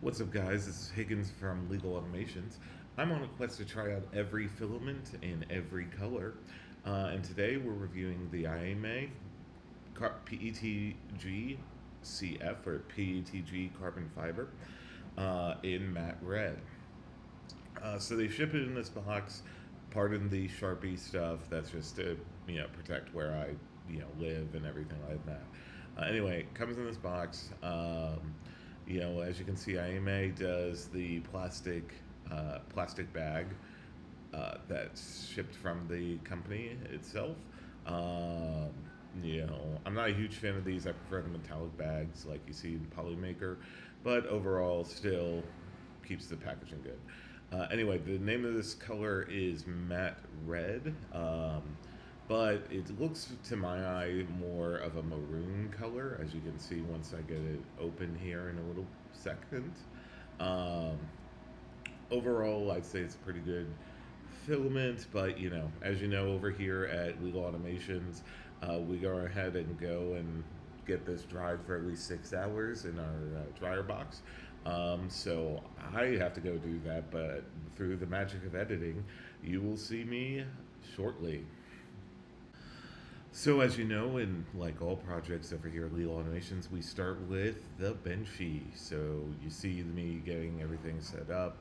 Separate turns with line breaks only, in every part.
What's up, guys? This is Higgins from Legal Automations. I'm on a quest to try out every filament in every color, and today we're reviewing the IEMAI PETG CF or PETG carbon fiber in matte red. So they ship it in this box. Pardon the Sharpie stuff. That's just to protect where I live and everything like that. Anyway, it comes in this box. As you can see, IEMAI does the plastic bag that's shipped from the company itself. I'm not a huge fan of these. I prefer the metallic bags like you see in Polymaker, but overall, still keeps the packaging good. Anyway, the name of this color is matte red, but it looks to my eye more of a maroon color, as you can see once I get it open here in a little second. Overall, I'd say it's a pretty good filament, but as you know, over here at Legal Automations, we go ahead and go and get this dried for at least 6 hours in our dryer box. So I have to go do that, but through the magic of editing, you will see me shortly. So as you know, in like all projects over here at Legal Automations, we start with the benchy. So you see me getting everything set up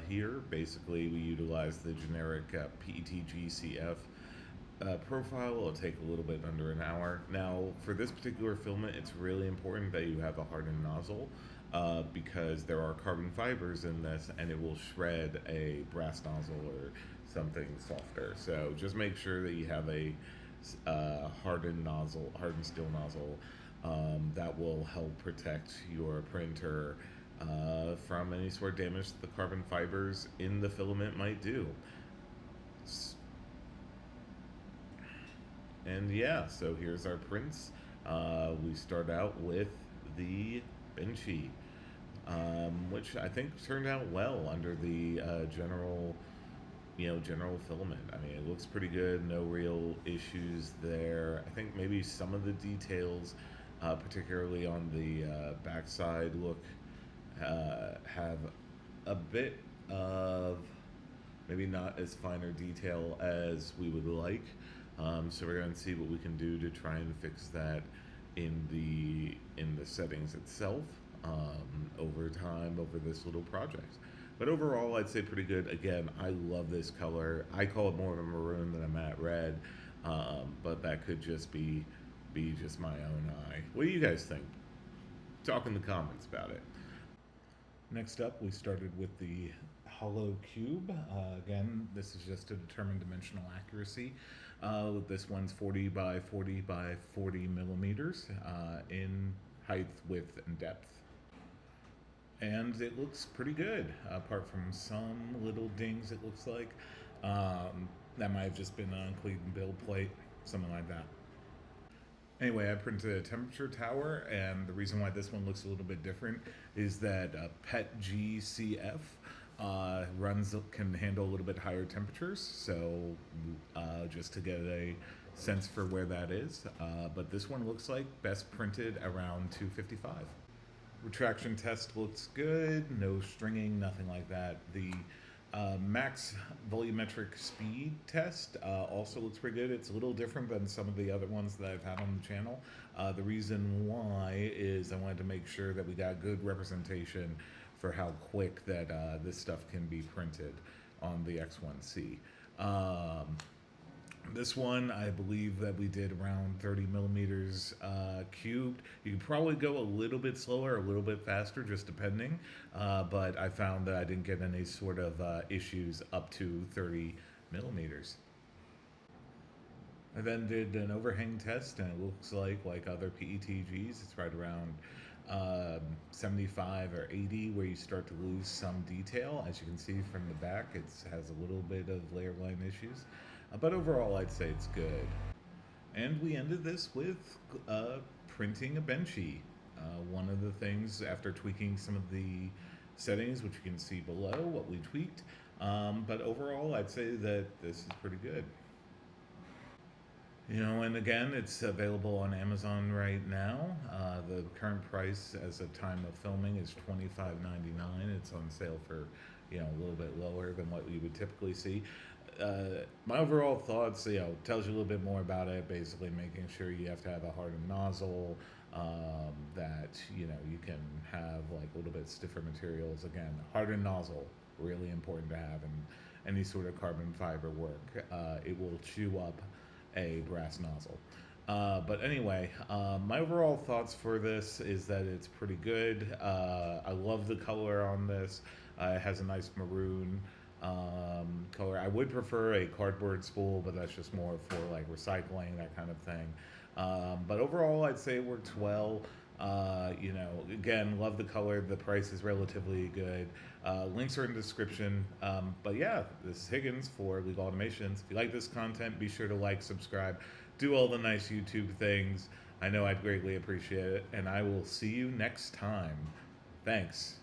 here. Basically, we utilize the generic PETG-CF profile. It'll take a little bit under an hour. Now, for this particular filament, it's really important that you have a hardened nozzle because there are carbon fibers in this, and it will shred a brass nozzle or something softer. So just make sure that you have a hardened steel nozzle that will help protect your printer from any sort of damage the carbon fibers in the filament might do. And yeah, so here's our prints. We start out with the benchy, which I think turned out well under the general filament. I mean, it looks pretty good. No real issues there. I think maybe some of the details, particularly on the backside, have a bit of maybe not as finer detail as we would like. So we're going to see what we can do to try and fix that in the settings itself over time over this little project. But overall, I'd say pretty good. Again, I love this color. I call it more of a maroon than a matte red, but that could just be just my own eye. What do you guys think? Talk in the comments about it. Next up, we started with the hollow cube. Again, this is just to determine dimensional accuracy. This one's 40 by 40 by 40 millimeters in height, width, and depth. And it looks pretty good, apart from some little dings, it looks like. That might have just been on Cleveland build plate, something like that. Anyway, I printed a temperature tower, and the reason why this one looks a little bit different is that petgcf can handle a little bit higher temperatures, so just to get a sense for where that is. But this one looks like best printed around 255. Retraction test looks good, no stringing, nothing like that. The max volumetric speed test also looks pretty good. It's a little different than some of the other ones that I've had on the channel. The reason why is I wanted to make sure that we got good representation for how quick that this stuff can be printed on the X1C. This one, I believe that we did around 30 millimeters cubed. You could probably go a little bit slower, a little bit faster, just depending. But I found that I didn't get any sort of issues up to 30 millimeters. I then did an overhang test, and it looks like other PETGs, it's right around 75 or 80, where you start to lose some detail. As you can see from the back, it has a little bit of layer line issues. But overall, I'd say it's good. And we ended this with printing a benchy. One of the things, after tweaking some of the settings, which you can see below, what we tweaked. But overall, I'd say that this is pretty good. And again, it's available on Amazon right now. The current price as of time of filming is $25.99. It's on sale for, a little bit lower than what you would typically see. My overall thoughts, tells you a little bit more about it. Basically, making sure you have to have a hardened nozzle, that you can have like a little bit stiffer materials. Again, hardened nozzle really important to have in any sort of carbon fiber work. It will chew up a brass nozzle. But anyway, my overall thoughts for this is that it's pretty good. I love the color on this. It has a nice maroon color. I would prefer a cardboard spool, but that's just more for like recycling, that kind of thing. But overall, I'd say it works well. Again, love the color. The price is relatively good. Links are in the description. But yeah, this is Higgins for Legal Automations. If you like this content, be sure to like, subscribe, do all the nice YouTube things. I know I'd greatly appreciate it. And I will see you next time. Thanks.